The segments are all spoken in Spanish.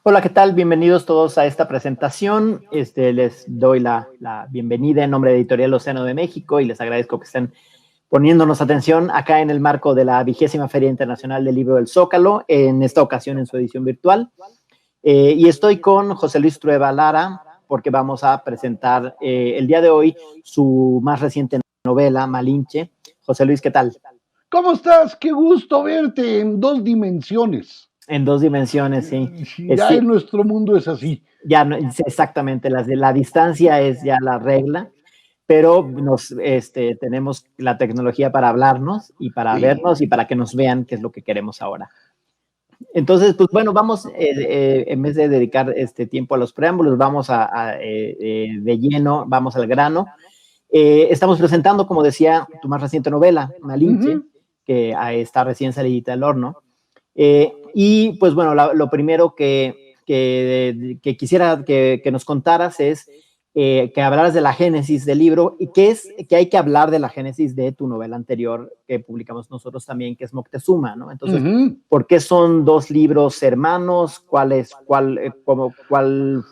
Hola, ¿qué tal? Bienvenidos todos a esta presentación. Les doy la bienvenida en nombre de Editorial Océano de México y les agradezco que estén poniéndonos atención acá en el marco de la 20ª Feria Internacional del Libro del Zócalo, en esta ocasión en su edición virtual. Y estoy con José Luis Trueba Lara porque vamos a presentar el día de hoy su más reciente novela, Malinche. José Luis, ¿qué tal? ¿Cómo estás? Qué gusto verte en 2 dimensiones. En 2 dimensiones, sí. Ya en nuestro mundo es así. Ya no, exactamente, la distancia es ya la regla, pero tenemos la tecnología para hablarnos y para vernos y para que nos vean qué es lo que queremos ahora. Entonces, pues bueno, vamos, en vez de dedicar este tiempo a los preámbulos, vamos de lleno, vamos al grano. Estamos presentando, como decía, tu más reciente novela, Malinche, que está recién salidita del horno. Y pues bueno, lo primero que quisiera que nos contaras es que hablaras de la génesis del libro y que hay que hablar de la génesis de tu novela anterior que publicamos nosotros también, que es Moctezuma, ¿no? Entonces, ¿por qué son dos libros hermanos? ¿Cuál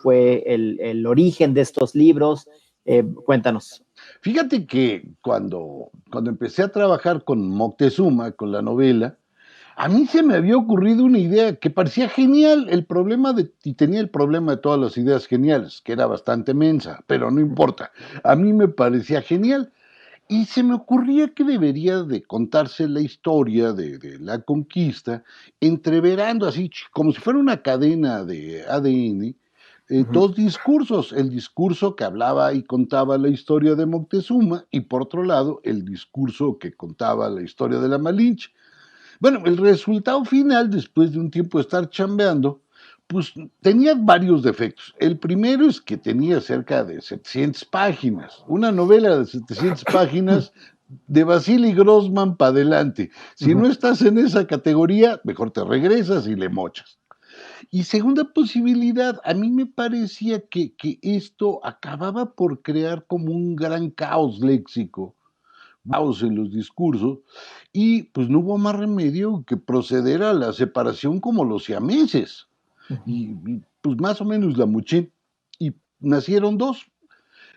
fue el origen de estos libros? Cuéntanos. Fíjate que cuando empecé a trabajar con Moctezuma, con la novela, a mí se me había ocurrido una idea que parecía genial. Y tenía el problema de todas las ideas geniales, que era bastante mensa, pero no importa. A mí me parecía genial. Y se me ocurría que debería de contarse la historia de la conquista, entreverando así, como si fuera una cadena de ADN, dos discursos. El discurso que hablaba y contaba la historia de Moctezuma y, por otro lado, el discurso que contaba la historia de la Malinche. Bueno, el resultado final, después de un tiempo de estar chambeando, pues tenía varios defectos. El primero es que tenía cerca de 700 páginas. Una novela de 700 páginas de Vasily Grossman para adelante. Si no estás en esa categoría, mejor te regresas y le mochas. Y segunda posibilidad, a mí me parecía que esto acababa por crear como un gran caos léxico, caos en los discursos, y pues no hubo más remedio que proceder a la separación como los siameses. Y pues más o menos la muché. Y nacieron dos.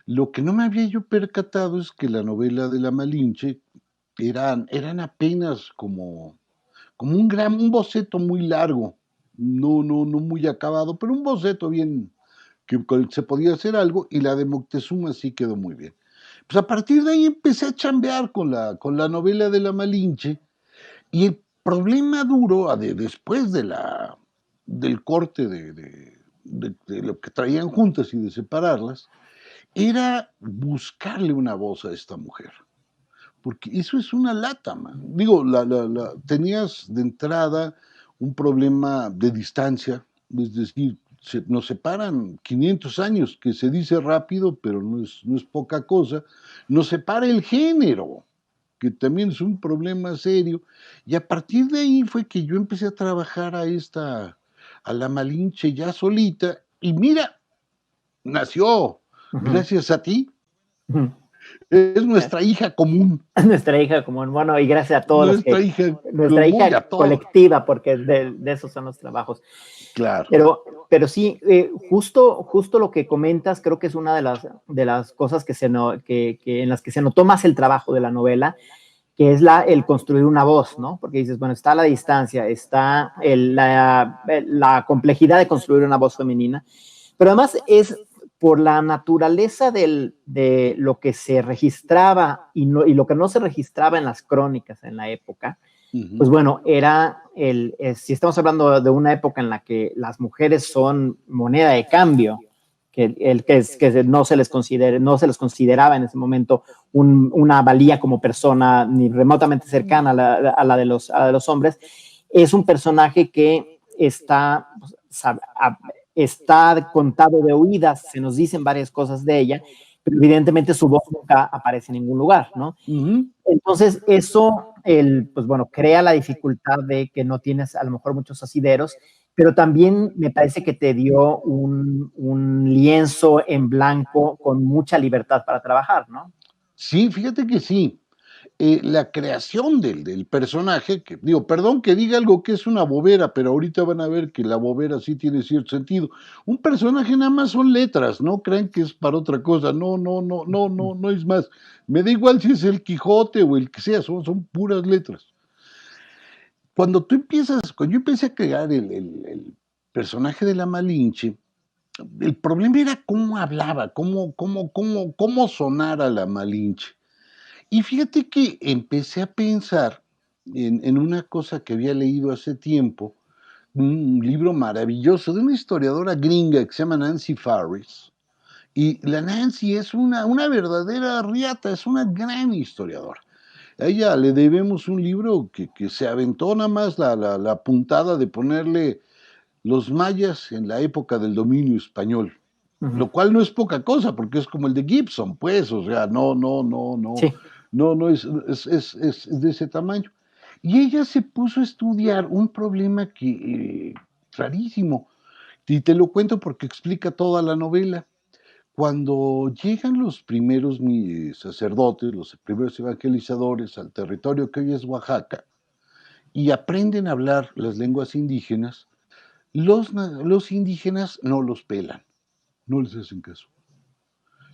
Lo que no me había yo percatado es que la novela de la Malinche eran apenas como un boceto muy largo, no muy acabado, pero un boceto bien, con el que se podía hacer algo, y la de Moctezuma sí quedó muy bien. Pues a partir de ahí empecé a chambear con la novela de la Malinche, y el problema duro, después del corte de lo que traían juntas y de separarlas, era buscarle una voz a esta mujer. Porque eso es una lata, man. Digo, tenías de entrada un problema de distancia, es decir, nos separan 500 años, que se dice rápido, pero no es poca cosa. Nos separa el género, que también es un problema serio. Y a partir de ahí fue que yo empecé a trabajar a la Malinche ya solita, y mira, nació, gracias a ti. Es nuestra hija común. Nuestra hija común, bueno, y gracias a todos nuestra los hija nuestra común, hija colectiva, porque de esos son los trabajos. Claro. Pero sí, justo lo que comentas, creo que es una de las cosas en las que se notó más el trabajo de la novela, que es el construir una voz, ¿no? Porque dices, bueno, está la distancia, está la complejidad de construir una voz femenina, pero además es por la naturaleza de lo que se registraba y lo que no se registraba en las crónicas en la época. Pues bueno, si estamos hablando de una época en la que las mujeres son moneda de cambio, que no se les consideraba en ese momento una valía como persona ni remotamente cercana a la de los hombres, es un personaje que está contado de oídas, se nos dicen varias cosas de ella, pero evidentemente su voz nunca aparece en ningún lugar, ¿no? Entonces, eso, pues bueno, crea la dificultad de que no tienes a lo mejor muchos asideros, pero también me parece que te dio un lienzo en blanco con mucha libertad para trabajar, ¿no? Sí, fíjate que sí. la creación del personaje, que digo, perdón que diga algo que es una bobera, pero ahorita van a ver que la bobera sí tiene cierto sentido. Un personaje nada más son letras, no crean que es para otra cosa, no, no, no, no, no, no es más. Me da igual si es el Quijote o el que sea, son puras letras. Cuando yo empecé a crear el personaje de la Malinche, el problema era cómo hablaba, cómo sonara la Malinche. Y fíjate que empecé a pensar en una cosa que había leído hace tiempo, un libro maravilloso de una historiadora gringa que se llama Nancy Farris. Y la Nancy es una verdadera riata, es una gran historiadora. A ella le debemos un libro que se aventó nada más la puntada de ponerle los mayas en la época del dominio español, Ujú. lo cual no es poca cosa, porque es como el de Gibson, pues, o sea, no, no, no, no, Sí. no, no es de ese tamaño. Y ella se puso a estudiar un problema rarísimo, y te lo cuento porque explica toda la novela. Cuando llegan los primeros sacerdotes, los primeros evangelizadores al territorio que hoy es Oaxaca, y aprenden a hablar las lenguas indígenas, los indígenas no los pelan, no les hacen caso.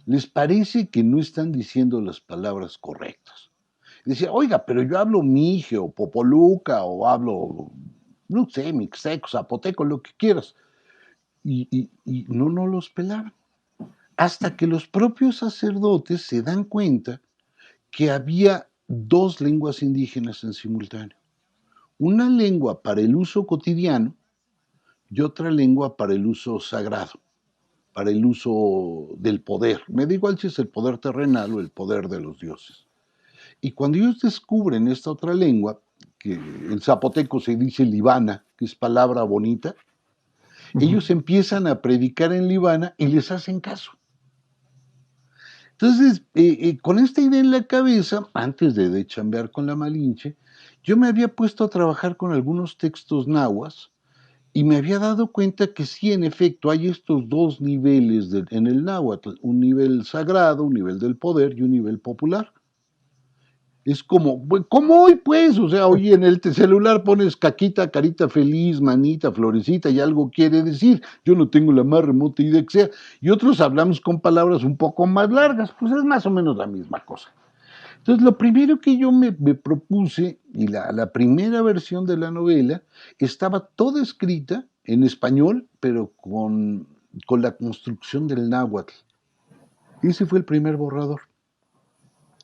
Les parece que no están diciendo las palabras correctas. Decía, oiga, pero yo hablo mije o popoluca o hablo, no sé, mixteco, zapoteco, lo que quieras. Y no los pelaban. Hasta que los propios sacerdotes se dan cuenta que había dos lenguas indígenas en simultáneo. Una lengua para el uso cotidiano y otra lengua para el uso sagrado, para el uso del poder. Me da igual si es el poder terrenal o el poder de los dioses. Y cuando ellos descubren esta otra lengua, que en zapoteco se dice libana, que es palabra bonita, Ujú. ellos empiezan a predicar en libana y les hacen caso. Entonces, con esta idea en la cabeza, antes de chambear con la Malinche, yo me había puesto a trabajar con algunos textos nahuas y me había dado cuenta que sí, en efecto, hay estos dos niveles en el náhuatl, un nivel sagrado, un nivel del poder y un nivel popular. Es como hoy, pues, o sea, hoy en el celular pones caquita, carita feliz, manita, florecita y algo quiere decir. Yo no tengo la más remota idea que sea. Y otros hablamos con palabras un poco más largas, pues es más o menos la misma cosa. Entonces, lo primero que yo me propuse, y la primera versión de la novela, estaba toda escrita en español, pero con la construcción del náhuatl. Ese fue el primer borrador.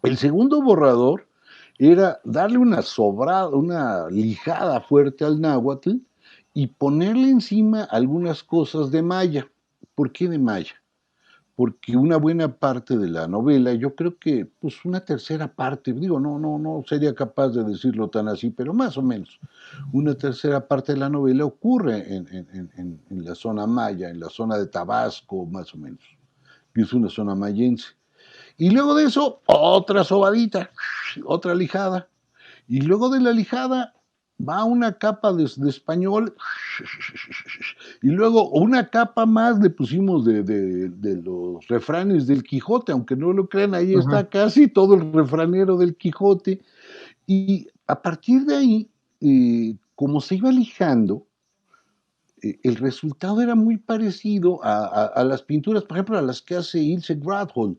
El segundo borrador era darle una lijada fuerte al náhuatl y ponerle encima algunas cosas de maya. ¿Por qué de maya? Porque una buena parte de la novela, yo creo que pues una tercera parte, digo, no sería capaz de decirlo tan así, pero más o menos, una tercera parte de la novela ocurre en la zona maya, en la zona de Tabasco, más o menos, que es una zona mayense. Y luego de eso, otra sobadita, otra lijada. Y luego de la lijada va una capa de español. Y luego una capa más le pusimos de los refranes del Quijote, aunque no lo crean, ahí Ujú. está casi todo el refranero del Quijote. Y a partir de ahí, como se iba lijando, el resultado era muy parecido a las pinturas, por ejemplo, a las que hace Ilse Gradholm.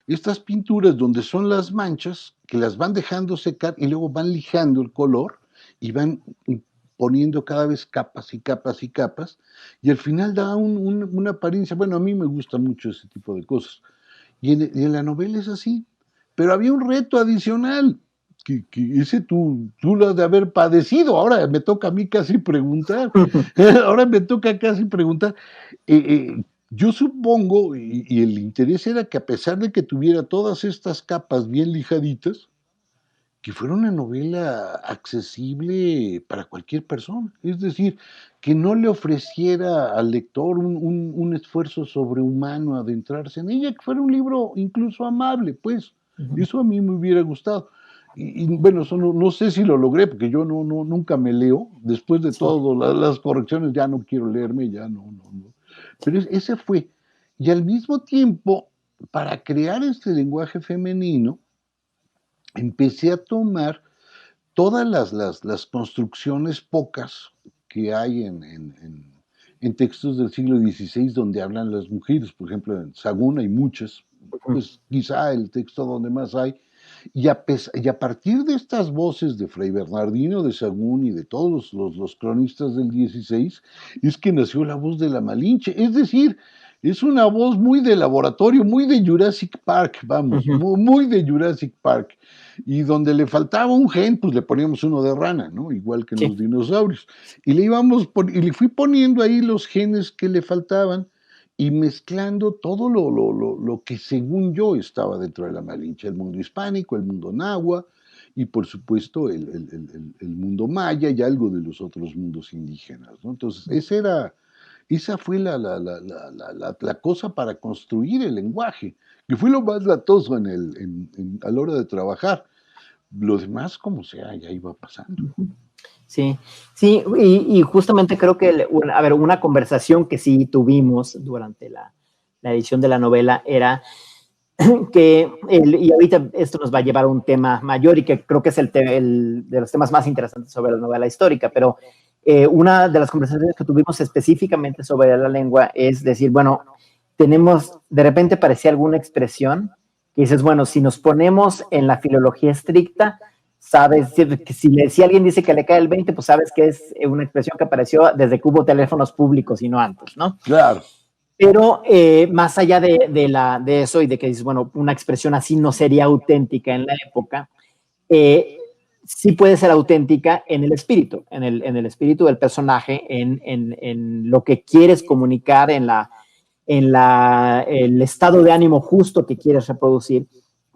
Estas pinturas donde son las manchas, que las van dejando secar y luego van lijando el color y van poniendo cada vez capas y capas y capas, y al final da una apariencia, bueno, a mí me gusta mucho ese tipo de cosas. Y en la novela es así, pero había un reto adicional, que ese tú lo has de haber padecido. Ahora me toca a mí casi preguntar. Ahora me toca casi preguntar. Yo supongo, y el interés era que a pesar de que tuviera todas estas capas bien lijaditas, que fuera una novela accesible para cualquier persona. Es decir, que no le ofreciera al lector un esfuerzo sobrehumano adentrarse en ella, que fuera un libro incluso amable, pues. Ujú. Eso a mí me hubiera gustado. Bueno, eso no sé si lo logré, porque yo nunca me leo. Después de Sí. todas las correcciones, ya no quiero leerme, ya no. Pero ese fue. Y al mismo tiempo, para crear este lenguaje femenino, empecé a tomar todas las construcciones pocas que hay en textos del siglo XVI donde hablan las mujeres. Por ejemplo, en Sahagún hay muchas, Ujú, pues quizá el texto donde más hay. Y a partir de estas voces de Fray Bernardino de Sahagún y de todos los cronistas del XVI, es que nació la voz de la Malinche. Es decir, es una voz muy de laboratorio, muy de Jurassic Park, vamos, ujú. muy de Jurassic Park. Y donde le faltaba un gen, pues le poníamos uno de rana, ¿no? Igual que en Sí. los dinosaurios. Y le fui poniendo ahí los genes que le faltaban y mezclando todo lo que según yo estaba dentro de la Malinche, el mundo hispánico, el mundo náhuatl y por supuesto el mundo maya y algo de los otros mundos indígenas, ¿no? Entonces, esa fue la cosa para construir el lenguaje, que fue lo más latoso a la hora de trabajar. Lo demás, como sea, ya iba pasando. Ujú. Sí, sí, y justamente creo que, a ver, una conversación que sí tuvimos durante la edición de la novela era que, y ahorita esto nos va a llevar a un tema mayor y que creo que es el de los temas más interesantes sobre la novela histórica, pero una de las conversaciones que tuvimos específicamente sobre la lengua es decir, bueno, de repente parecía alguna expresión que dices, bueno, si nos ponemos en la filología estricta, sabes, si alguien dice que le cae el 20, pues sabes que es una expresión que apareció desde que hubo teléfonos públicos y no antes, ¿no? Claro. Pero más allá de eso y de que dices, bueno, una expresión así no sería auténtica en la época, eh, sí puede ser auténtica en el espíritu, en el espíritu del personaje, en lo que quieres comunicar, el estado de ánimo justo que quieres reproducir.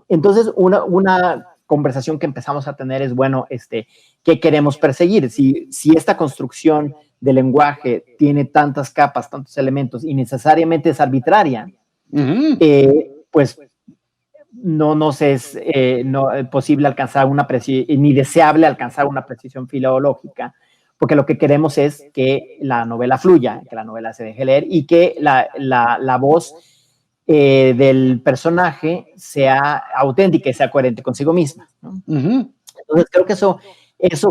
Entonces, una conversación que empezamos a tener es, bueno, ¿qué queremos perseguir? Si esta construcción del lenguaje tiene tantas capas, tantos elementos y necesariamente es arbitraria, Ujú. pues no nos es posible alcanzar ni deseable alcanzar una precisión filológica, porque lo que queremos es que la novela fluya, que la novela se deje leer y que la voz del personaje sea auténtica y sea coherente consigo misma, ¿no? Ujú. Entonces creo que eso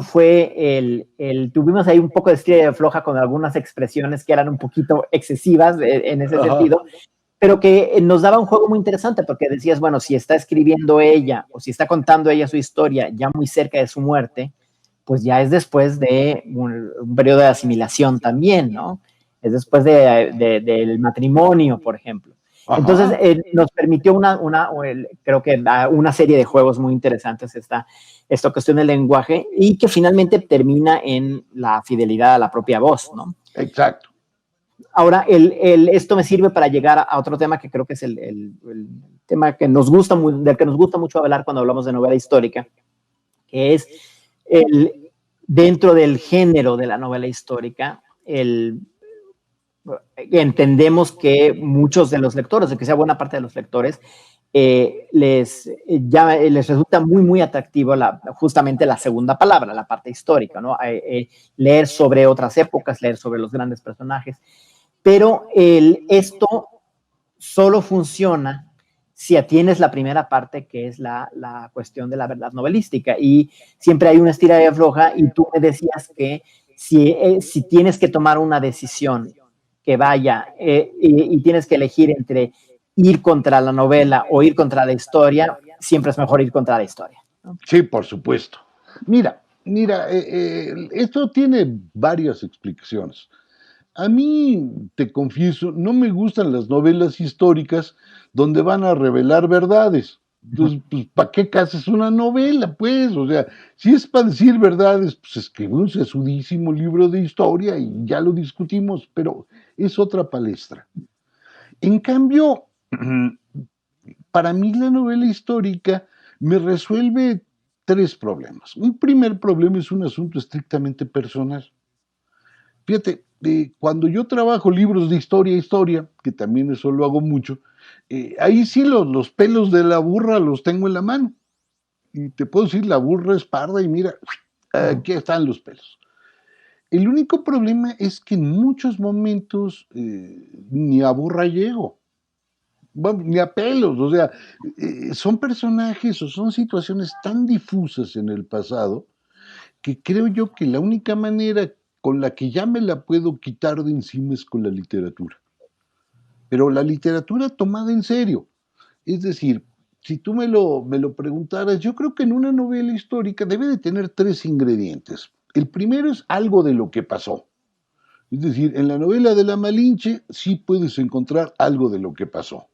fue tuvimos ahí un poco de estira de floja con algunas expresiones que eran un poquito excesivas en ese Ajá. sentido, pero que nos daba un juego muy interesante porque decías, bueno, si está escribiendo ella o si está contando ella su historia ya muy cerca de su muerte, pues ya es después de un periodo de asimilación también, ¿no? Es después del matrimonio, por ejemplo. Entonces, Ajá. nos permitió creo que una serie de juegos muy interesantes esta cuestión del lenguaje y que finalmente termina en la fidelidad a la propia voz, ¿no? Exacto. Ahora, esto me sirve para llegar a otro tema que creo que es el tema del que nos gusta mucho hablar cuando hablamos de novela histórica, que es dentro del género de la novela histórica, entendemos que muchos de los lectores, o que sea buena parte de los lectores, les resulta muy, muy atractivo justamente la segunda palabra, la parte histórica, ¿no? Leer sobre otras épocas, leer sobre los grandes personajes. Pero esto solo funciona si atienes la primera parte, que es la cuestión de la verdad novelística. Y siempre hay una estira de floja, y tú me decías que si tienes que tomar una decisión que vaya y tienes que elegir entre ir contra la novela o ir contra la historia, siempre es mejor ir contra la historia, ¿no? Sí, por supuesto. Mira, esto tiene varias explicaciones. A mí, te confieso, no me gustan las novelas históricas donde van a revelar verdades. Entonces, pues, ¿para qué haces una novela, pues? O sea, si es para decir verdades, pues escribe un sesudísimo libro de historia y ya lo discutimos, pero es otra palestra. En cambio, para mí la novela histórica me resuelve tres problemas. Un primer problema es un asunto estrictamente personal. Fíjate, cuando yo trabajo libros de historia, que también eso lo hago mucho, ahí sí los pelos de la burra los tengo en la mano. Y te puedo decir, la burra es parda y mira, aquí están los pelos. El único problema es que en muchos momentos ni a burra llego. vamos, ni a pelos, o sea, son personajes o son situaciones tan difusas en el pasado que creo yo que la única manera con la que ya me la puedo quitar de encima es con la literatura. Pero la literatura tomada en serio. Es decir, si tú me lo preguntaras, yo creo que en una novela histórica debe de tener tres ingredientes. El primero es algo de lo que pasó. Es decir, en la novela de la Malinche sí puedes encontrar algo de lo que pasó.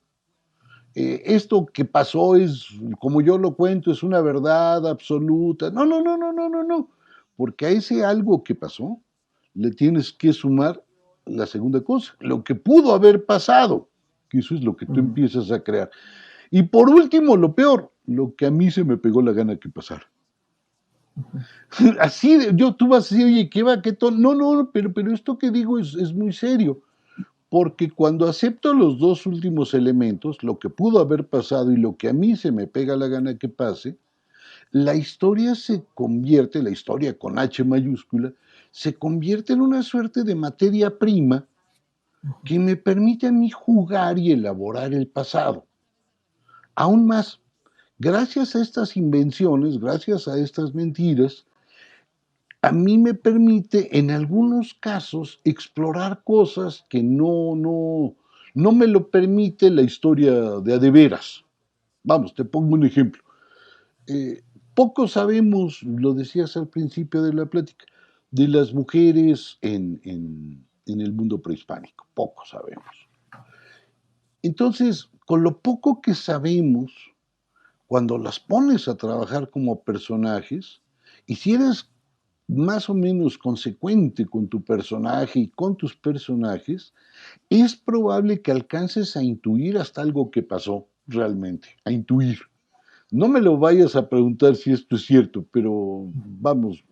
Esto que pasó es, como yo lo cuento, es una verdad absoluta. No, no, no, no, no, no, no. Porque a ese algo que pasó le tienes que sumar la segunda cosa, lo que pudo haber pasado, que eso es lo que tú Ujú. empiezas a crear. Y por último, lo peor, lo que a mí se me pegó la gana que pasara. Así, tú vas a decir, oye, ¿qué va? ¿Qué ton? No, no, pero esto que digo es muy serio. Porque cuando acepto los dos últimos elementos, lo que pudo haber pasado y lo que a mí se me pega la gana que pase, la historia se convierte, la historia con H mayúscula, se convierte en una suerte de materia prima que me permite a mí jugar y elaborar el pasado. Aún más, gracias a estas invenciones, gracias a estas mentiras, a mí me permite en algunos casos explorar cosas que no me lo permite la historia de veras. Vamos, te pongo un ejemplo. Eh, Poco sabemos, lo decías al principio de la plática, de las mujeres en el mundo prehispánico. Poco sabemos. Entonces, con lo poco que sabemos, cuando las pones a trabajar como personajes, y si eres más o menos consecuente con tu personaje y con tus personajes, es probable que alcances a intuir hasta algo que pasó realmente, a intuir. No me lo vayas a preguntar si esto es cierto, pero vamos,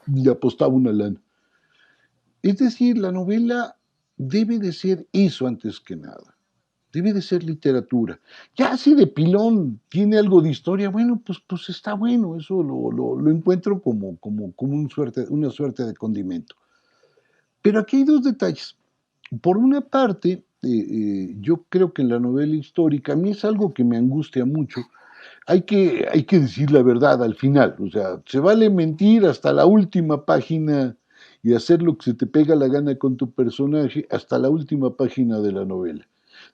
le apostaba una lana. Es decir, la novela debe de ser eso antes que nada. Debe de ser literatura. Ya si de pilón tiene algo de historia, bueno, pues está bueno, eso lo encuentro como una suerte de condimento. Pero aquí hay dos detalles. Por una parte, yo creo que en la novela histórica, a mí es algo que me angustia mucho, hay que decir la verdad al final, o sea, se vale mentir hasta la última página y hacer lo que se te pega la gana con tu personaje hasta la última página de la novela.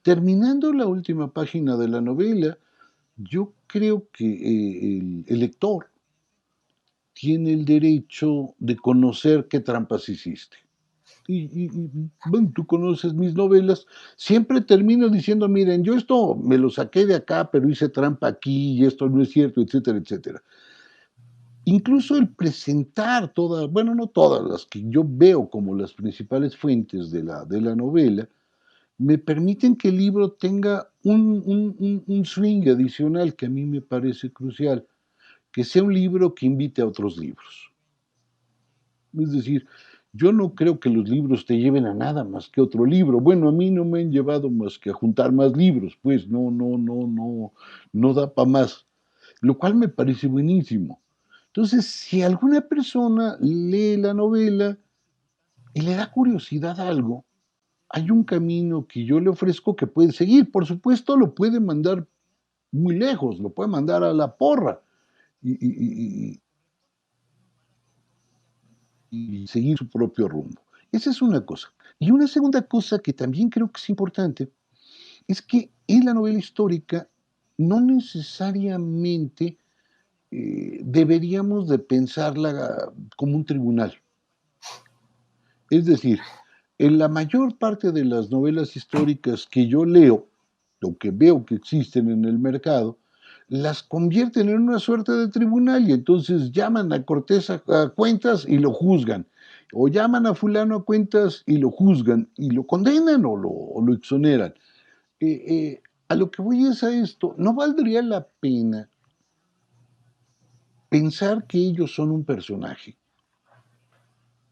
Terminando la última página de la novela, yo creo que el lector tiene el derecho de conocer qué trampas hiciste. Bueno, tú conoces mis novelas, siempre termino diciendo, miren, yo esto me lo saqué de acá, pero hice trampa aquí y esto no es cierto, etcétera, etcétera. Incluso el presentar todas, bueno, no todas las que yo veo como las principales fuentes de la novela, me permiten que el libro tenga un swing adicional que a mí me parece crucial, que sea un libro que invite a otros libros. Es decir, yo no creo que los libros te lleven a nada más que otro libro. Bueno, a mí no me han llevado más que a juntar más libros, pues no da para más, lo cual me parece buenísimo. Entonces, si alguna persona lee la novela y le da curiosidad a algo, hay un camino que yo le ofrezco que puede seguir. Por supuesto, lo puede mandar muy lejos, lo puede mandar a la porra y, y seguir su propio rumbo. Esa es una cosa. Y una segunda cosa que también creo que es importante es que en la novela histórica no necesariamente deberíamos de pensarla como un tribunal. Es decir, en la mayor parte de las novelas históricas que yo leo, o que veo que existen en el mercado, las convierten en una suerte de tribunal y entonces llaman a Cortés a cuentas y lo juzgan, o llaman a fulano a cuentas y lo juzgan y lo condenan o lo exoneran. A lo que voy es a esto, ¿no valdría la pena pensar que ellos son un personaje?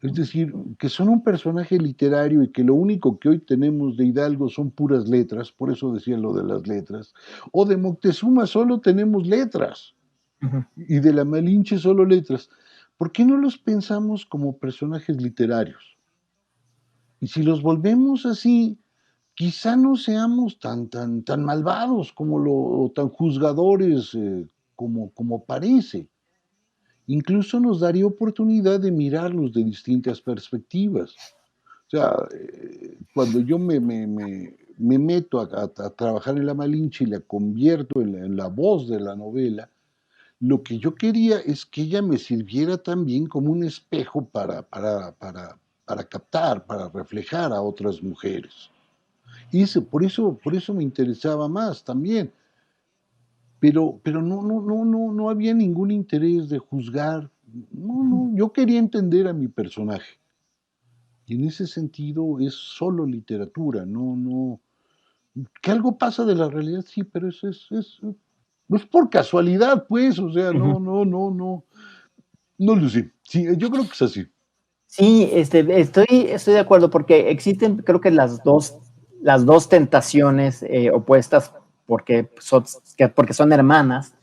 Es decir, que son un personaje literario y que lo único que hoy tenemos de Hidalgo son puras letras, por eso decía lo de las letras, o de Moctezuma solo tenemos letras, Ujú. y de la Malinche solo letras. ¿Por qué no los pensamos como personajes literarios? Y si los volvemos así, quizá no seamos tan malvados o tan juzgadores como parece. Incluso nos daría oportunidad de mirarlos de distintas perspectivas. O sea, cuando yo me meto a trabajar en La Malinche y la convierto en la voz de la novela, lo que yo quería es que ella me sirviera también como un espejo para captar, para reflejar a otras mujeres. Y por eso me interesaba más también. Pero no había ningún interés de juzgar. Yo quería entender a mi personaje. Y en ese sentido es solo literatura, que algo pasa de la realidad, sí, pero no es por casualidad, pues, o sea, Ujú. no lo sé. Sí, yo creo que es así. Sí, estoy de acuerdo porque existen, creo que las dos tentaciones opuestas porque son hermanas,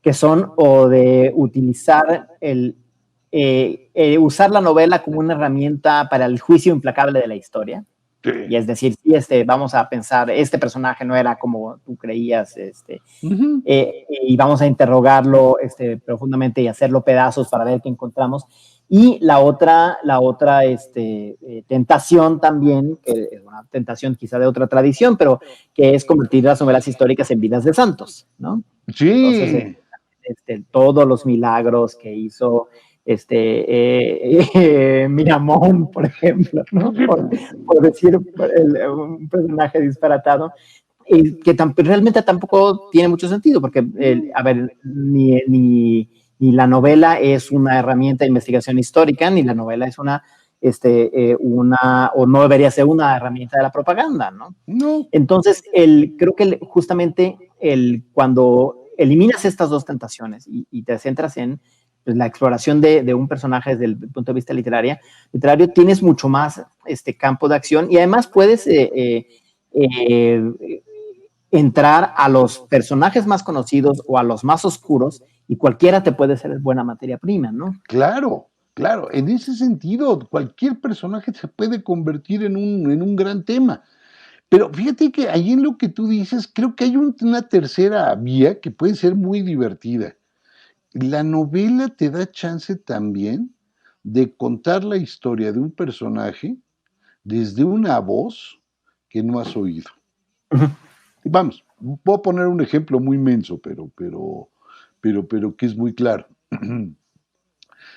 que son o de utilizar usar la novela como una herramienta para el juicio implacable de la historia. Sí. Y es decir, si vamos a pensar, este personaje no era como tú creías, Ujú. y vamos a interrogarlo profundamente y hacerlo pedazos para ver qué encontramos. Y la otra tentación también, que es una tentación quizá de otra tradición, pero que es convertir las novelas históricas en vidas de santos, ¿no? Entonces, Sí. todos los milagros que hizo Miramón, por ejemplo, ¿no? Por decir un personaje disparatado, que realmente tampoco tiene mucho sentido, porque, a ver, ni la novela es una herramienta de investigación histórica, ni la novela es o no debería ser una herramienta de la propaganda, ¿no? No, Entonces, creo que justamente cuando eliminas estas dos tentaciones y te centras en pues, la exploración de un personaje desde el punto de vista literario, tienes mucho más campo de acción y además puedes entrar a los personajes más conocidos o a los más oscuros y cualquiera te puede ser buena materia prima, ¿no? claro, claro. En ese sentido, cualquier personaje se puede convertir en un gran tema. Pero fíjate que ahí en lo que tú dices, creo que hay una tercera vía que puede ser muy divertida. La novela te da chance también de contar la historia de un personaje desde una voz que no has oído. Ujú. Y vamos, puedo poner un ejemplo muy menso, pero que es muy claro.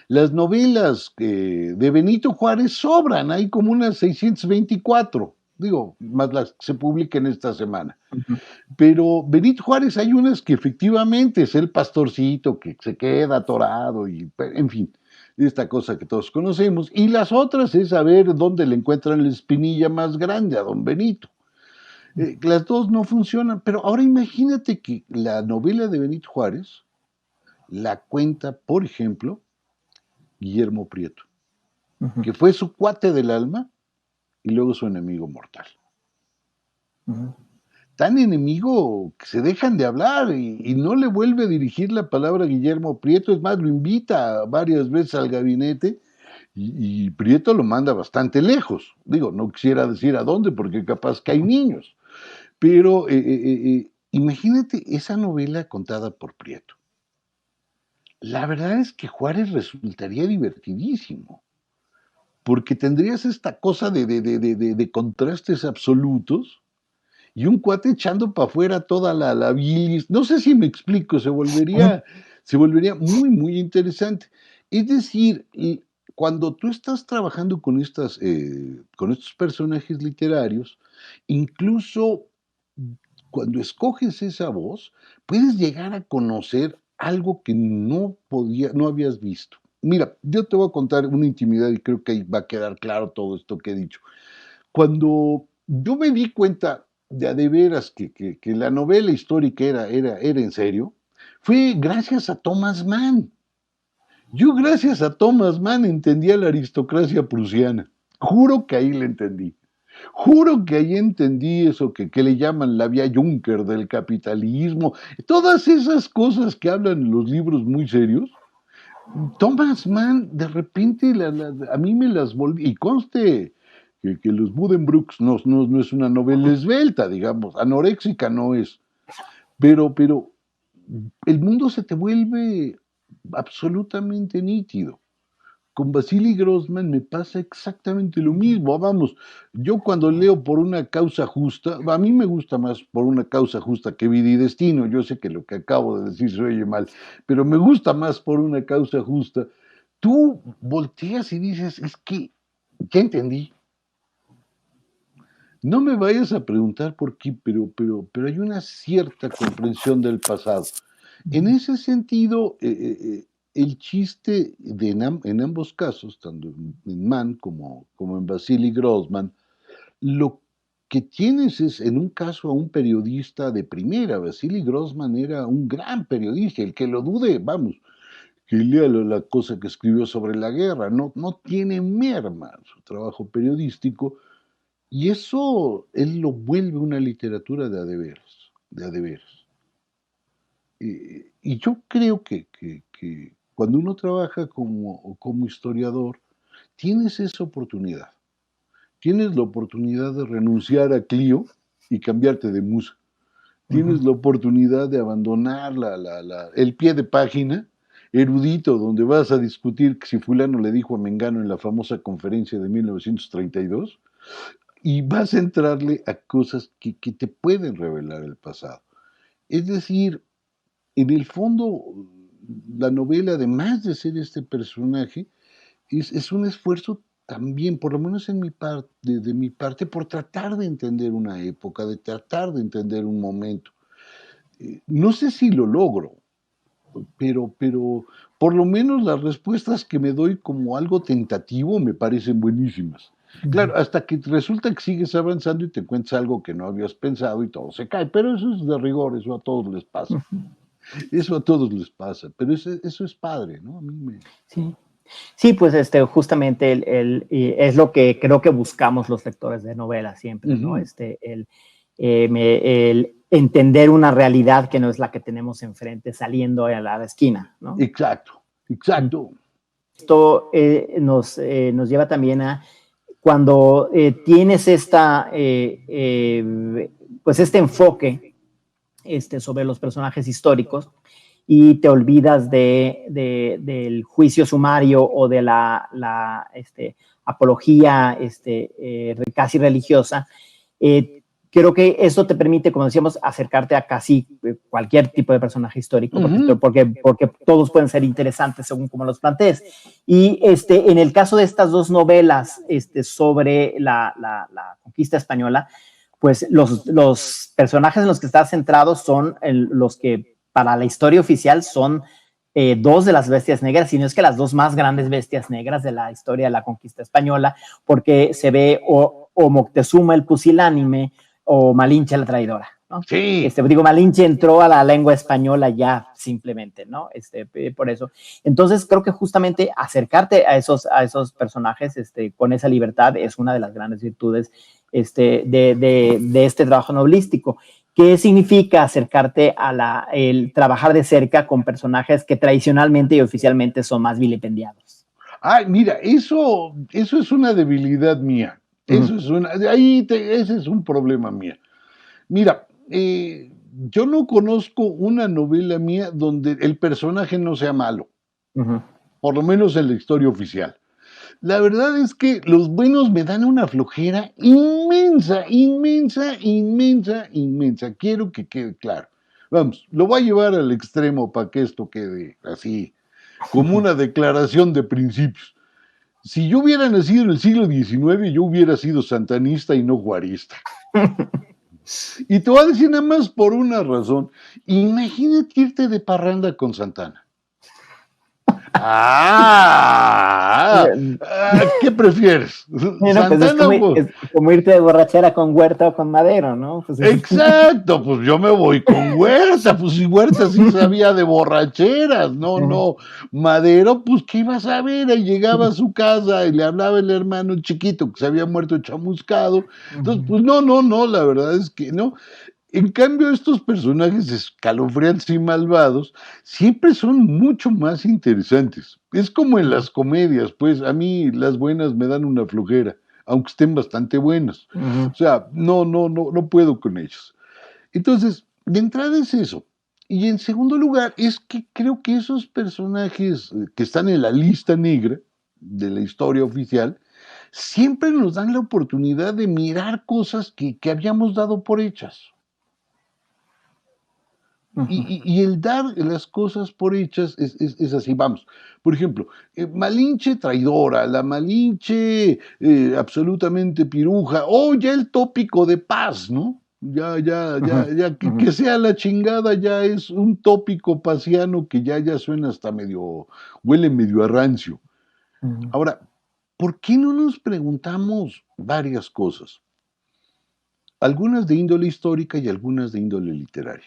Las novelas de Benito Juárez sobran, hay como unas 624, digo, más las que se publican esta semana. Ujú. Pero Benito Juárez hay unas que efectivamente es el pastorcito que se queda atorado y, en fin, esta cosa que todos conocemos. Y las otras es saber dónde le encuentran la espinilla más grande a don Benito. Las dos no funcionan, pero ahora imagínate que la novela de Benito Juárez la cuenta, por ejemplo, Guillermo Prieto, Ujú. que fue su cuate del alma y luego su enemigo mortal. Ujú. Tan enemigo que se dejan de hablar y no le vuelve a dirigir la palabra a Guillermo Prieto, es más, lo invita varias veces al gabinete y Prieto lo manda bastante lejos. Digo, no quisiera decir a dónde porque capaz que hay niños, pero imagínate esa novela contada por Prieto. La verdad es que Juárez resultaría divertidísimo, porque tendrías esta cosa de contrastes absolutos y un cuate echando para afuera toda la bilis. No sé si me explico, Ujú. se volvería muy, muy interesante. Es decir, cuando tú estás trabajando con estos personajes literarios, incluso cuando escoges esa voz, puedes llegar a conocer algo que no habías visto. Mira, yo te voy a contar una intimidad y creo que ahí va a quedar claro todo esto que he dicho. Cuando yo me di cuenta de a de veras que la novela histórica era en serio, fue gracias a Thomas Mann. Yo gracias a Thomas Mann entendía la aristocracia prusiana. Juro que ahí le entendí. Juro que ahí entendí eso que le llaman la vía Juncker del capitalismo. Todas esas cosas que hablan en los libros muy serios. Thomas Mann, de repente, a mí me las volví. Y conste que los Buddenbrooks no es una novela esbelta, digamos, anoréxica no es, pero el mundo se te vuelve absolutamente nítido. Con Vasily Grossman me pasa exactamente lo mismo. Vamos, yo cuando leo Por una causa justa, a mí me gusta más Por una causa justa que Vida y Destino. Yo sé que lo que acabo de decir se oye mal, pero me gusta más Por una causa justa. Tú volteas y dices, es que ya entendí. No me vayas a preguntar por qué, pero hay una cierta comprensión del pasado. En ese sentido, el chiste en ambos casos, tanto en Mann como en Vasily Grossman, lo que tienes es, en un caso, a un periodista de primera. Vasily Grossman era un gran periodista, el que lo dude, vamos, que lea la cosa que escribió sobre la guerra, no tiene merma su trabajo periodístico, y eso él lo vuelve una literatura de a de veras, de a de veras. Y yo creo que cuando uno trabaja como historiador, tienes esa oportunidad. Tienes la oportunidad de renunciar a Clio y cambiarte de musa. Tienes la oportunidad de abandonar el pie de página erudito donde vas a discutir si fulano le dijo a Mengano en la famosa conferencia de 1932 y vas a entrarle a cosas que te pueden revelar el pasado. Es decir, en el fondo, la novela, además de ser este personaje, es un esfuerzo también, por lo menos de mi parte, por tratar de entender una época, de tratar de entender un momento. No sé si lo logro, pero por lo menos las respuestas que me doy como algo tentativo me parecen buenísimas. Claro, hasta que resulta que sigues avanzando y te encuentras algo que no habías pensado y todo se cae, pero eso es de rigor, eso a todos les pasa. Eso a todos les pasa, pero eso es padre, ¿no? A mí me... Sí. Sí, pues justamente es lo que creo que buscamos los lectores de novelas siempre, ¿no? El entender una realidad que no es la que tenemos enfrente saliendo a la esquina, ¿no? Exacto. Esto nos lleva también a cuando tienes pues este enfoque sobre los personajes históricos y te olvidas del juicio sumario o de la apología casi religiosa. Creo que eso te permite, como decíamos, acercarte a casi cualquier tipo de personaje histórico, porque todos pueden ser interesantes según como los plantees. Y en el caso de estas dos novelas sobre la conquista española, pues los personajes en los que está centrado son los que para la historia oficial son dos de las bestias negras, sino es que las dos más grandes bestias negras de la historia de la conquista española, porque se ve o Moctezuma el pusilánime o Malinche la traidora, ¿no? Sí. Malinche entró a la lengua española ya simplemente, ¿no? Por eso. Entonces creo que justamente acercarte a esos personajes con esa libertad es una de las grandes virtudes de este trabajo novelístico. ¿Qué significa acercarte a el trabajar de cerca con personajes que tradicionalmente y oficialmente son más vilipendiados? Ay, mira, eso es una debilidad mía. Ese es un problema mío. Mira, yo no conozco una novela mía donde el personaje no sea malo, por lo menos en la historia oficial. La verdad es que los buenos me dan una flojera inmensa. Quiero que quede claro. Vamos, lo voy a llevar al extremo para que esto quede así, como una declaración de principios. Si yo hubiera nacido en el siglo XIX, yo hubiera sido santanista y no juarista. Y te voy a decir nada más por una razón. Imagínate irte de parranda con Santana. ¿Qué prefieres? Bueno, Santana, pues es como irte de borrachera con Huerta o con Madero, ¿no? Pues exacto, pues yo me voy con Huerta, pues si Huerta sí sabía de borracheras, no, Madero, pues ¿qué iba a saber? Ahí llegaba a su casa y le hablaba el hermano chiquito que se había muerto chamuscado, entonces pues no, la verdad es que no. En cambio, estos personajes escalofriantes y malvados siempre son mucho más interesantes. Es como en las comedias, pues a mí las buenas me dan una flojera. aunque estén bastante buenas. Ujú. O sea, no puedo con ellos. Entonces, de entrada es eso. Y en segundo lugar, es que creo que esos personajes que están en la lista negra de la historia oficial, siempre nos dan la oportunidad de mirar cosas que habíamos dado por hechas. Ujú. Y el dar las cosas por hechas es así, vamos. Por ejemplo, Malinche traidora, la Malinche absolutamente piruja, o ya el tópico de paz, ¿no? Ujú. Ya Ujú. que sea la chingada, ya es un tópico pasiano que ya suena hasta medio, huele medio a rancio. Ujú. Ahora, ¿por qué no nos preguntamos varias cosas? Algunas de índole histórica y algunas de índole literaria.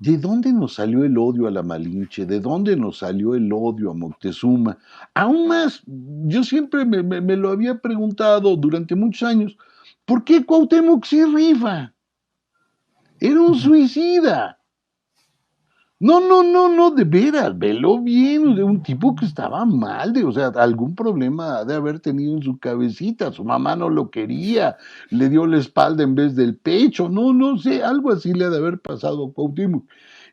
¿De dónde nos salió el odio a la Malinche? ¿De dónde nos salió el odio a Moctezuma? Aún más, yo siempre me lo había preguntado durante muchos años, ¿por qué Cuauhtémoc se rifa? Era un Ujú. suicida. No, de veras, velo bien, de un tipo que estaba mal, o sea, algún problema ha de haber tenido en su cabecita, su mamá no lo quería, le dio la espalda en vez del pecho, no sé, algo así le ha de haber pasado a Cuauhtémoc.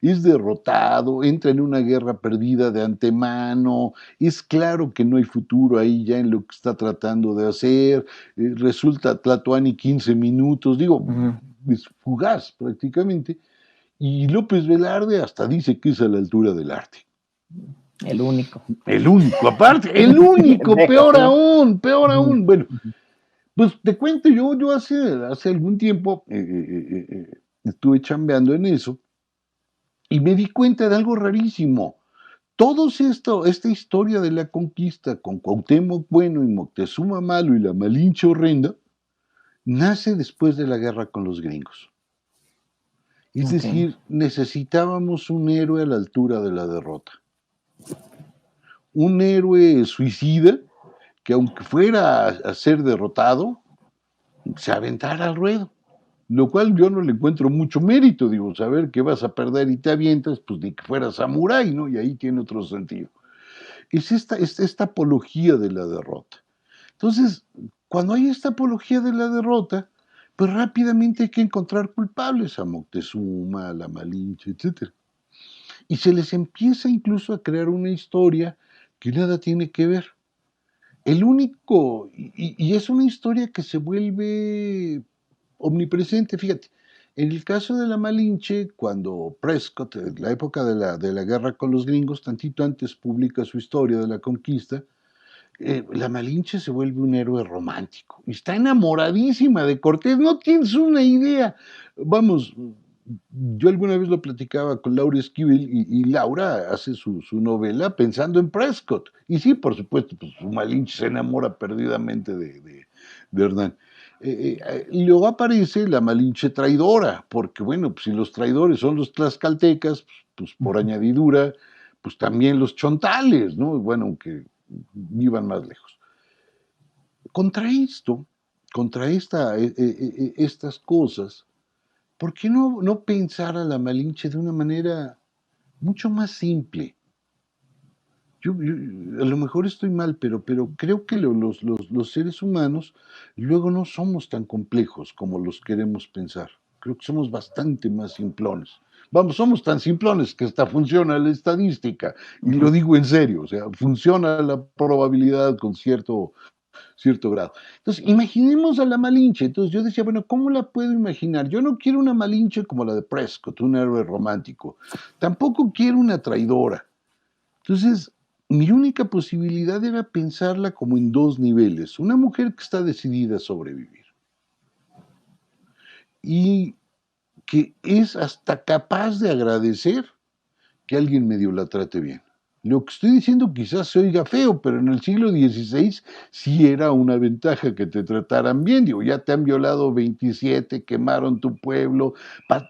Es derrotado, entra en una guerra perdida de antemano, es claro que no hay futuro ahí ya en lo que está tratando de hacer, resulta Tlatoani 15 minutos, digo, Ujú. es fugaz prácticamente, y López Velarde hasta dice que es a la altura del arte. El único. El único, aparte, el único, Déjalo. peor Ujú. aún. Bueno, pues te cuento, yo hace algún tiempo estuve chambeando en eso y me di cuenta de algo rarísimo. Esta historia de la conquista con Cuauhtémoc Bueno y Moctezuma Malo y la Malinche Horrenda, nace después de la guerra con los gringos. Es Ok. decir, necesitábamos un héroe a la altura de la derrota. Un héroe suicida que aunque fuera a ser derrotado, se aventara al ruedo. Lo cual yo no le encuentro mucho mérito, digo, saber que vas a perder y te avientas, pues ni que fuera samurái, ¿no? Y ahí tiene otro sentido. Es esta apología de la derrota. Entonces, cuando hay esta apología de la derrota, pues rápidamente hay que encontrar culpables a Moctezuma, a la Malinche, etc. Y se les empieza incluso a crear una historia que nada tiene que ver. El único, y es una historia que se vuelve omnipresente, fíjate, en el caso de la Malinche, cuando Prescott, en la época de la guerra con los gringos, tantito antes publica su historia de la conquista, la Malinche se vuelve un héroe romántico, y está enamoradísima de Cortés, no tienes una idea. Vamos, yo alguna vez lo platicaba con Laura Esquivel y Laura hace su novela pensando en Prescott. Y sí, por supuesto, pues su Malinche se enamora perdidamente de Hernán. Luego aparece la Malinche traidora, porque bueno, pues si los traidores son los tlaxcaltecas, pues por Ujú. añadidura, pues también los chontales, ¿no? Bueno, aunque vivan más lejos. Contra esto, contra estas cosas, ¿por qué no pensar a la Malinche de una manera mucho más simple? A lo mejor estoy mal, pero creo que los seres humanos luego no somos tan complejos como los queremos pensar. Creo que somos bastante más simplones. Vamos, somos tan simplones que hasta funciona la estadística. Y lo Ujú. digo en serio, o sea, funciona la probabilidad con cierto grado. Entonces, imaginemos a la Malinche. Entonces yo decía, bueno, ¿cómo la puedo imaginar? Yo no quiero una Malinche como la de Prescott, un héroe romántico. Tampoco quiero una traidora. Entonces, mi única posibilidad era pensarla como en dos niveles. Una mujer que está decidida a sobrevivir y que es hasta capaz de agradecer que alguien medio la trate bien. Lo que estoy diciendo quizás se oiga feo, pero en el siglo XVI sí era una ventaja que te trataran bien. Digo, ya te han violado 27, quemaron tu pueblo.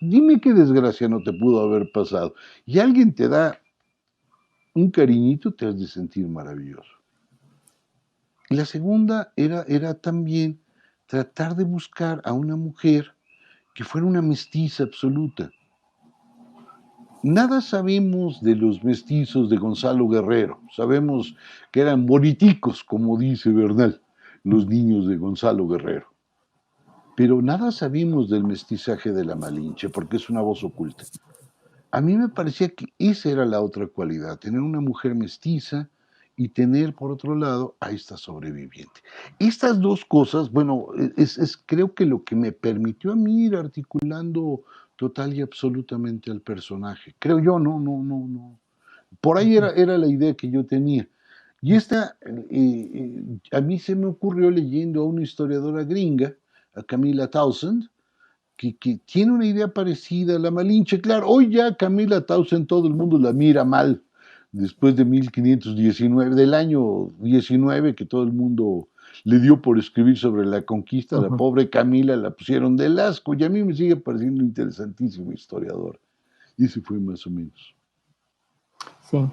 Dime qué desgracia no te pudo haber pasado. Y alguien te da un cariñito, te has de sentir maravilloso. Y la segunda era también tratar de buscar a una mujer que fuera una mestiza absoluta. Nada sabemos de los mestizos de Gonzalo Guerrero. Sabemos que eran boniticos, como dice Bernal. los niños de Gonzalo Guerrero. Pero nada sabemos del mestizaje de la Malinche, porque es una voz oculta. A mí me parecía que esa era la otra cualidad, tener una mujer mestiza y tener, por otro lado, a esta sobreviviente. Estas dos cosas, bueno, creo que lo que me permitió a mí ir articulando total y absolutamente al personaje. Creo yo, no. Por ahí era la idea que yo tenía. Y a mí se me ocurrió leyendo a una historiadora gringa, a Camilla Townsend, que tiene una idea parecida a la Malinche. Claro, hoy ya Camilla Townsend todo el mundo la mira mal, después de 1519, del año 19, que todo el mundo le dio por escribir sobre la conquista. La pobre Camila la pusieron del asco, y a mí me sigue pareciendo interesantísimo historiador. Y ese fue más o menos. Sí.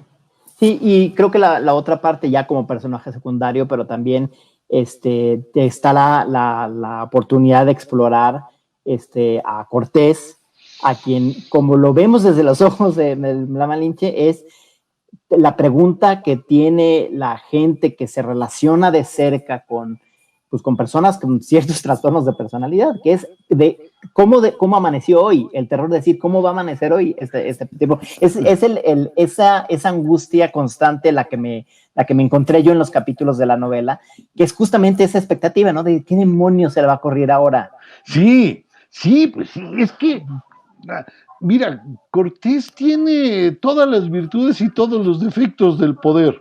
Sí, y creo que la otra parte ya como personaje secundario, pero también está la oportunidad de explorar a Cortés, a quien, como lo vemos desde los ojos de la Malinche, es la pregunta que tiene la gente que se relaciona de cerca con personas con ciertos trastornos de personalidad, que es de cómo amaneció hoy, el terror de decir cómo va a amanecer hoy este tipo. Esa angustia constante la que me encontré yo en los capítulos de la novela, que es justamente esa expectativa, ¿no? De qué demonios se le va a ocurrir ahora. Sí, pues sí, es que, mira, Cortés tiene todas las virtudes y todos los defectos del poder.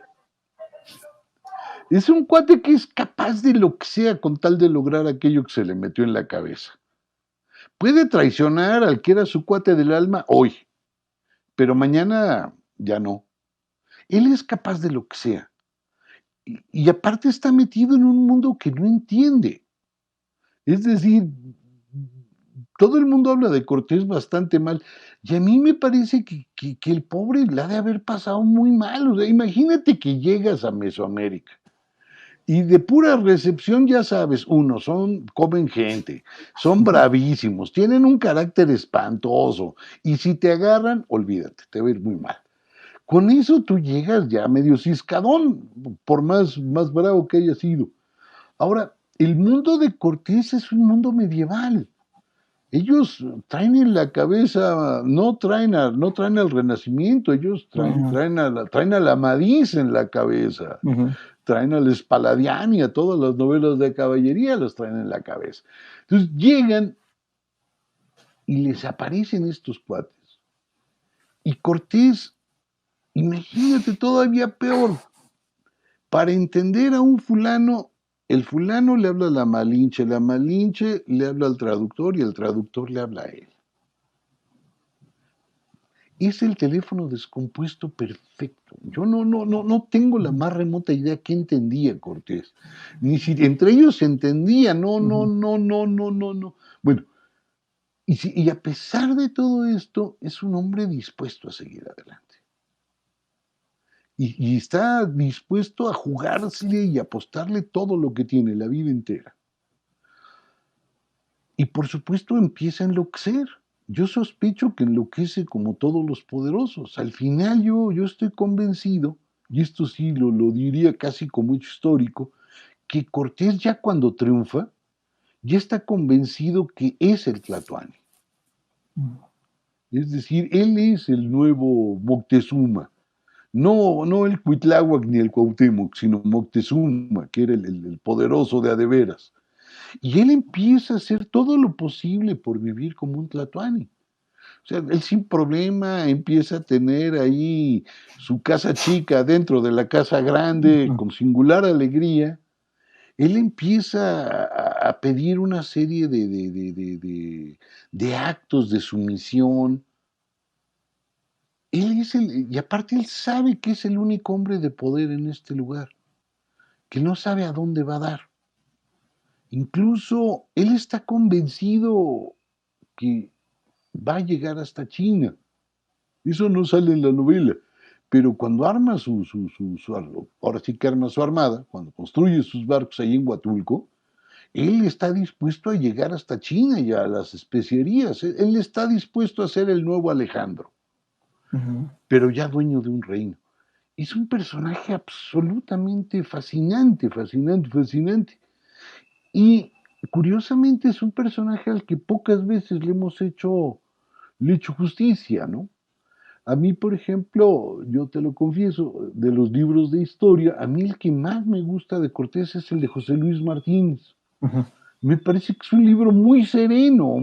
Es un cuate que es capaz de lo que sea con tal de lograr aquello que se le metió en la cabeza. Puede traicionar al que era su cuate del alma hoy, pero mañana ya no. Él es capaz de lo que sea. Y aparte está metido en un mundo que no entiende. Es decir, todo el mundo habla de Cortés bastante mal, y a mí me parece que el pobre la ha de haber pasado muy mal. O sea, imagínate que llegas a Mesoamérica y de pura recepción, ya sabes, comen gente, son bravísimos, tienen un carácter espantoso, y si te agarran, olvídate, te va a ir muy mal. Con eso tú llegas ya medio ciscadón, por más bravo que haya sido. Ahora, el mundo de Cortés es un mundo medieval. Ellos traen en la cabeza, no traen al Renacimiento, ellos traen a la Amadís en la cabeza. Traen al Spaladiani, a todas las novelas de caballería los traen en la cabeza. Entonces llegan y les aparecen estos cuates. Y Cortés, imagínate todavía peor, para entender a un fulano, el fulano le habla a la Malinche le habla al traductor y el traductor le habla a él. Es el teléfono descompuesto perfecto. Yo no tengo la más remota idea qué entendía Cortés. Ni si entre ellos se entendía, no. Bueno, y a pesar de todo esto, es un hombre dispuesto a seguir adelante. Y está dispuesto a jugársele y apostarle todo lo que tiene, la vida entera. Y por supuesto empieza a enloquecer. Yo sospecho que enloquece como todos los poderosos. Al final yo estoy convencido, y esto sí lo diría casi como hecho histórico, que Cortés ya cuando triunfa, ya está convencido que es el Tlatoani. Es decir, él es el nuevo Moctezuma. No el Cuitláhuac ni el Cuauhtémoc, sino Moctezuma, que era el poderoso de a de veras. Y él empieza a hacer todo lo posible por vivir como un tlatoani. O sea, él sin problema empieza a tener ahí su casa chica dentro de la casa grande, con singular alegría. Él empieza a pedir una serie de actos de sumisión. Y aparte él sabe que es el único hombre de poder en este lugar, que no sabe a dónde va a dar. Incluso él está convencido que va a llegar hasta China. Eso no sale en la novela. Pero cuando arma ahora sí que arma su armada, cuando construye sus barcos ahí en Huatulco, él está dispuesto a llegar hasta China y a las especierías. Él está dispuesto a ser el nuevo Alejandro, pero ya dueño de un reino. Es un personaje absolutamente fascinante. Y curiosamente es un personaje al que pocas veces le he hecho justicia, ¿no? A mí, por ejemplo, yo te lo confieso, de los libros de historia, a mí el que más me gusta de Cortés es el de José Luis Martínez. Ujú. Me parece que es un libro muy sereno,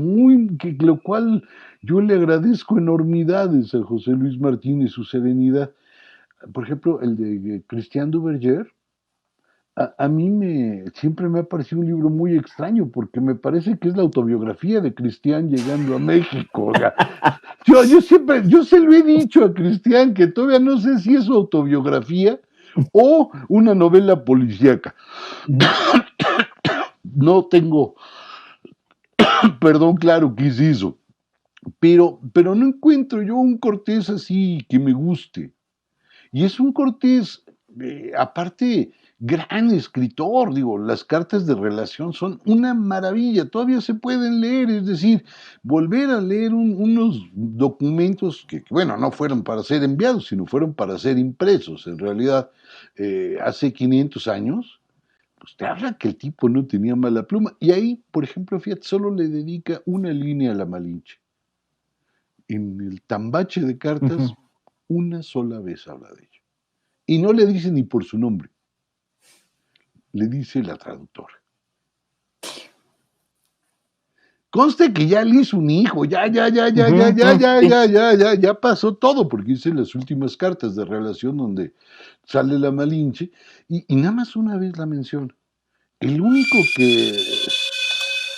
lo cual yo le agradezco enormidades a José Luis Martínez, su serenidad. Por ejemplo, el de Christian Duverger, a mí siempre me ha parecido un libro muy extraño, porque me parece que es la autobiografía de Cristian llegando a México. O sea, yo se lo he dicho a Cristian, que todavía no sé si es su autobiografía o una novela policíaca. Ujú. No tengo, perdón, claro que es eso. Pero no encuentro yo un Cortés así que me guste. Y es un Cortés, aparte, gran escritor, digo, las cartas de relación son una maravilla, todavía se pueden leer, es decir, volver a leer unos documentos bueno, no fueron para ser enviados, sino fueron para ser impresos, en realidad, hace 500 años, pues te habla que el tipo no tenía mala pluma. Y ahí, por ejemplo, fíjate, solo le dedica una línea a la Malinche. En el tambache de cartas, Ujú. una sola vez habla de ella. Y no le dice ni por su nombre, le dice la traductora. Conste que ya le hizo un hijo, Ujú, ujú, sí. ya pasó todo, porque hice las últimas cartas de relación donde sale la Malinche, y nada más una vez la menciona. El único que...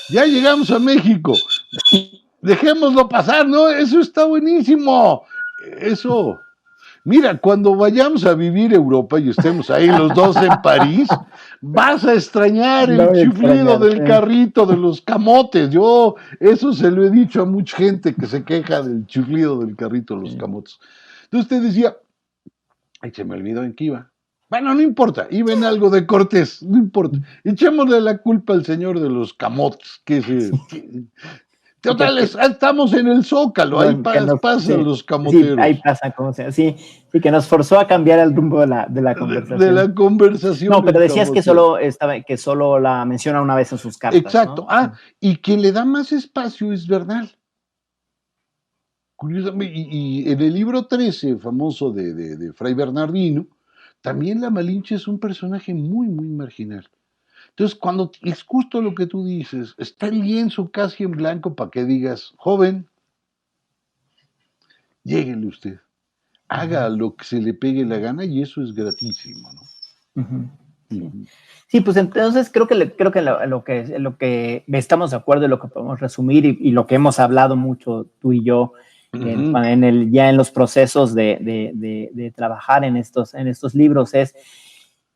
Ya llegamos a México, dejémoslo pasar, ¿no? Eso está buenísimo. Eso... Mira, cuando vayamos a vivir Europa y estemos ahí los dos en París, vas a extrañar Lo el voy a chiflido extrañar, del sí. carrito de los camotes. Yo eso se lo he dicho a mucha gente que se queja del chiflido del carrito de los Sí. camotes. Entonces te decía, ay, se me olvidó en qué iba. Bueno, no importa, iba en algo de Cortés, no importa. Echémosle la culpa al señor de los camotes, Sí, total, estamos en el Zócalo, ahí que nos, pasan sí, los sí, ahí camoteros. pasa, como sea, sí, sí, que nos forzó a cambiar el rumbo de la De conversación. la conversación No, pero del decías camotero. que solo la menciona una vez en sus cartas, Exacto. ¿no? Ah, y quien le da más espacio es Bernal. Curiosamente, y en el libro 13, famoso de Fray Bernardino, también la Malinche es un personaje muy, muy marginal. Entonces, cuando es justo lo que tú dices, está el lienzo casi en blanco para que digas, joven, lléguele usted, haga Ujú, lo que se le pegue la gana y eso es gratísimo, ¿no? ujú, sí. Ujú. Sí, pues entonces creo que lo que estamos de acuerdo y lo que podemos resumir y lo que hemos hablado mucho tú y yo Ujú. ya en los procesos de trabajar en estos libros es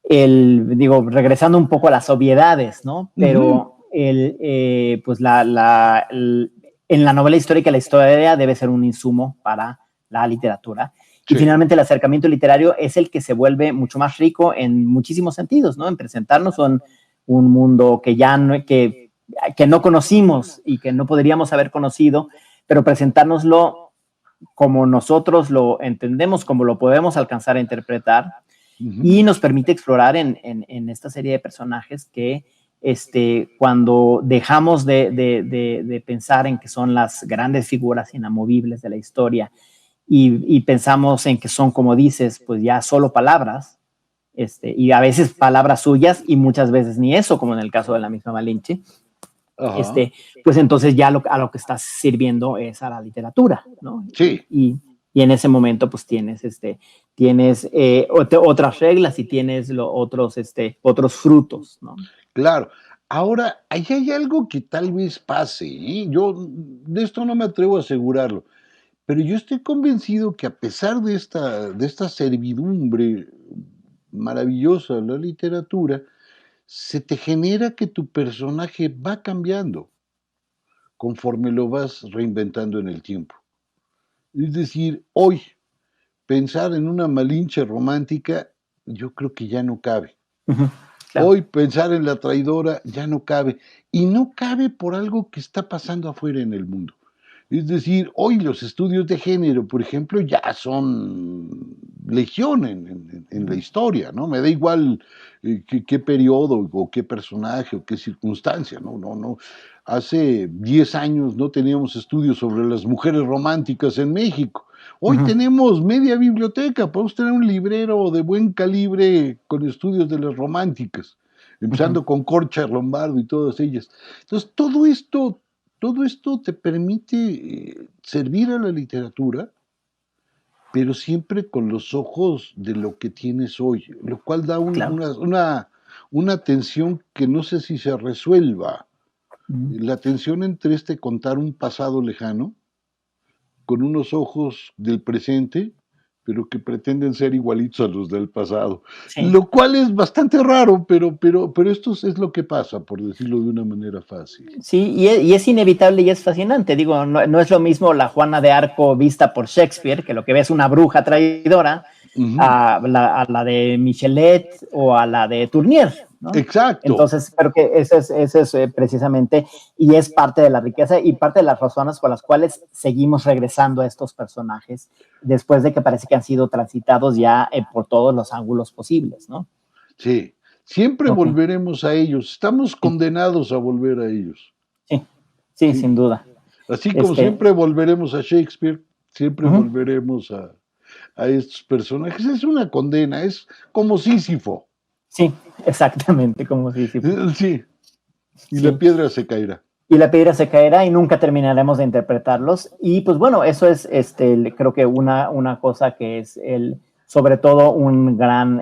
digo, regresando un poco a las obviedades, ¿no? Ujú. Pero pues en la novela histórica la historia debe ser un insumo para la literatura. Y Sí. finalmente el acercamiento literario es el que se vuelve mucho más rico en muchísimos sentidos, ¿no? En presentarnos un mundo que ya que no conocimos y que no podríamos haber conocido, pero presentárnoslo como nosotros lo entendemos, como lo podemos alcanzar a interpretar, Ujú. y nos permite explorar en esta serie de personajes que cuando dejamos de pensar en que son las grandes figuras inamovibles de la historia y pensamos en que son, como dices, pues ya solo palabras, y a veces palabras suyas y muchas veces ni eso, como en el caso de la misma Malinche, Ajá. pues entonces ya a lo que estás sirviendo es a la literatura, ¿no? Sí, Y en ese momento pues tienes otras reglas y tienes otros frutos, ¿no? claro. Ahora, ahí hay algo que tal vez pase, ¿eh? Yo de esto no me atrevo a asegurarlo, pero yo estoy convencido que a pesar de esta servidumbre maravillosa de la literatura, se te genera que tu personaje va cambiando conforme lo vas reinventando en el tiempo. Es decir, hoy pensar en una Malinche romántica, yo creo que ya no cabe. Ujú, claro. Hoy pensar en la traidora ya no cabe. Y no cabe por algo que está pasando afuera en el mundo. Es decir, hoy los estudios de género, por ejemplo, ya son legión en la historia, ¿no? Me da igual qué periodo o qué personaje o qué circunstancia, ¿no? No. Hace 10 años no teníamos estudios sobre las mujeres románticas en México. Hoy tenemos media biblioteca, podemos tener un librero de buen calibre con estudios de las románticas, empezando con Concha Lombardo y todas ellas. Entonces, todo esto te permite servir a la literatura, pero siempre con los ojos de lo que tienes hoy, lo cual da Claro. una tensión que no sé si se resuelva. La tensión entre contar un pasado lejano con unos ojos del presente, pero que pretenden ser igualitos a los del pasado. Sí. Lo cual es bastante raro, pero esto es lo que pasa, por decirlo de una manera fácil. Sí, y es inevitable y es fascinante. Digo, no es lo mismo la Juana de Arco vista por Shakespeare, que lo que ve es una bruja traidora, a la de Michelet o a la de Tournier, ¿no? Exacto. Entonces, creo que ese es precisamente, y es parte de la riqueza y parte de las razones por las cuales seguimos regresando a estos personajes después de que parece que han sido transitados ya por todos los ángulos posibles, ¿no? Sí, siempre volveremos a ellos, estamos condenados a volver a ellos. Sí, sin duda. Así como siempre volveremos a Shakespeare, siempre volveremos a estos personajes. Es una condena, es como Sísifo. Sí, exactamente, como Sísifo. Sí, y la piedra se caerá. Y la piedra se caerá y nunca terminaremos de interpretarlos. Y pues bueno, eso es creo que una cosa que es sobre todo un gran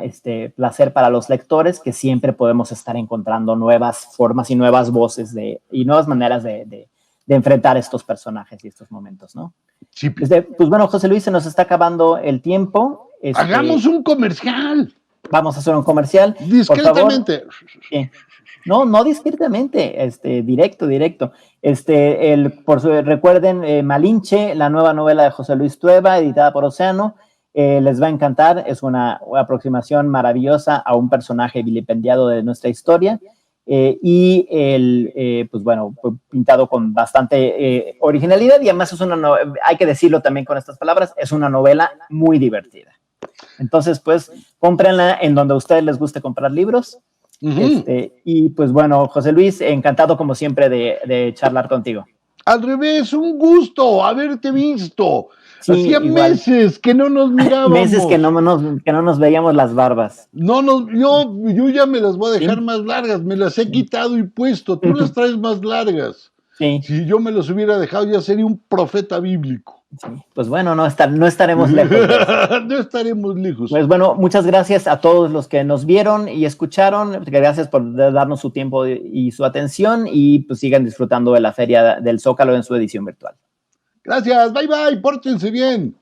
placer para los lectores, que siempre podemos estar encontrando nuevas formas y nuevas voces y nuevas maneras de enfrentar estos personajes y estos momentos, ¿no? Sí. Pues bueno, José Luis, se nos está acabando el tiempo. ¡Hagamos un comercial! Vamos a hacer un comercial. Discretamente. No discretamente, directo. Recuerden, Malinche, la nueva novela de José Luis Trueba, editada por Océano, les va a encantar. Es una aproximación maravillosa a un personaje vilipendiado de nuestra historia. Pues bueno, pintado con bastante originalidad, y además hay que decirlo también con estas palabras, es una novela muy divertida. Entonces, pues, cómprenla en donde a ustedes les guste comprar libros. Y pues bueno, José Luis, encantado como siempre de charlar contigo. Al revés, un gusto haberte visto. Sí, hacía meses que no nos mirábamos. Meses que no nos veíamos las barbas. Yo ya me las voy a dejar más largas, me las he quitado y puesto, tú las traes más largas. Sí. Si yo me las hubiera dejado, ya sería un profeta bíblico. Sí. Pues bueno, no estaremos lejos. No estaremos lejos. Pues bueno, muchas gracias a todos los que nos vieron y escucharon. Gracias por darnos su tiempo y su atención, y pues sigan disfrutando de la Feria del Zócalo en su edición virtual. Gracias, bye, pórtense bien.